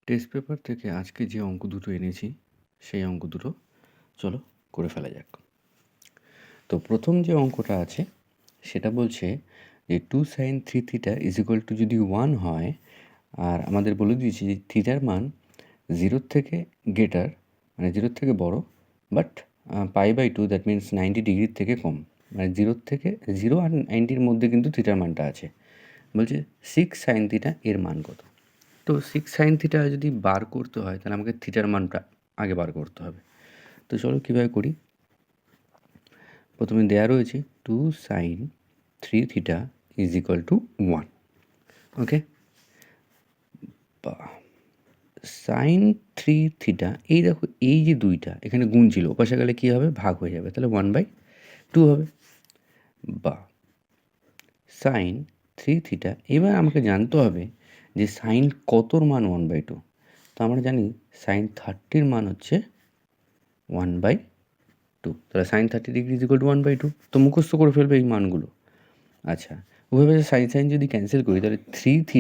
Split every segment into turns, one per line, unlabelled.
Test paper থেকে আজকে যে অঙ্ক দুটো এনেছি সেই অঙ্ক দুটো চলো করে ফেলা যাক। তো প্রথম যে অঙ্কটা আছে সেটা বলছে যে 2 sin 3 θ = যদি 1 হয়, আর আমাদের বলে দিয়েছি যে থিটার মান 0 থেকে গ্রেটার, মানে 0 থেকে বড়, বাট π/2 দ্যাট মিনস 90 ডিগ্রির থেকে কম, মানে 0 থেকে 0 আর 90-র মধ্যে কিন্তু থিটার মানটা আছে। বলছে 6 sin θ এর মান কত। তো 6 sin θ যদি বার করতে হয় তাহলে আমাকে থিটার মানটা আগে বার করতে হবে। তো চলো কীভাবে করি। প্রথমে দেয়া রয়েছে 2 sin 3θ = 1। ওকে, বা সাইন 3θ, এই দেখো এই যে দুইটা এখানে গুণ ছিল, ওপাশে গেলে কী হবে, ভাগ হয়ে যাবে, তাহলে 1/2 হবে। বা সাইন 3θ, এবার আমাকে জানতে হবে যে সাইন কতর মান 1/2। তো আমরা জানি সাইন 30-র মান হচ্ছে 1/2, তাহলে সাইন 30 ডিগ্রি = 1/2। তো মুখস্থ করে ফেলবে এই মানগুলো। আচ্ছা, ওইভাবে সাইন সাইন যদি ক্যান্সেল করি তাহলে 3θ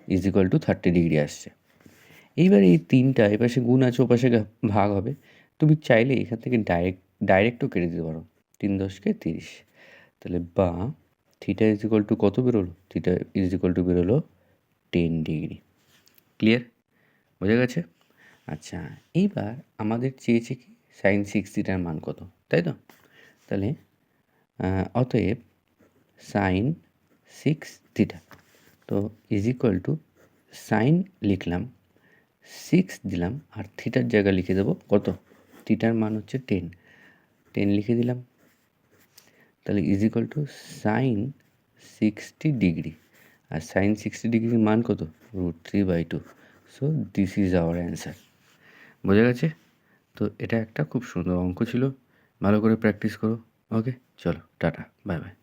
= 30 ডিগ্রি আসছে। এইবার এই তিনটা এপাশে গুণ আছে, ওপাশে ভাগ হবে। তুমি চাইলে এখান থেকে ডাইরেক্টও কেটে দিতে পারো, 3 × 10 = 30। তাহলে বা থিটা = কত বেরোলো, থিটা = বেরোলো 10 ডিগ্রি। ক্লিয়ার, বোঝা গেছে? আচ্ছা, এইবার আমাদের চেয়েছে কি সাইন 6θ মান কত, তাই তো? তাহলে অতএব সাইন 6θ তো সাইন লিখলাম, 6 দিলাম, আর থিটার জায়গায় লিখে দেবো কত, থিটার মান হচ্ছে 10 লিখে দিলাম। তাহলে সাইন 60 ডিগ্রি, আর সাইন 60 ডিগ্রির মান কত, √3/2। So this is our answer. বোঝা গেছে? তো এটা একটা খুব সুন্দর অঙ্ক ছিল, ভালো করে প্র্যাকটিস করো। ওকে, চলো টাটা, বাই বাই।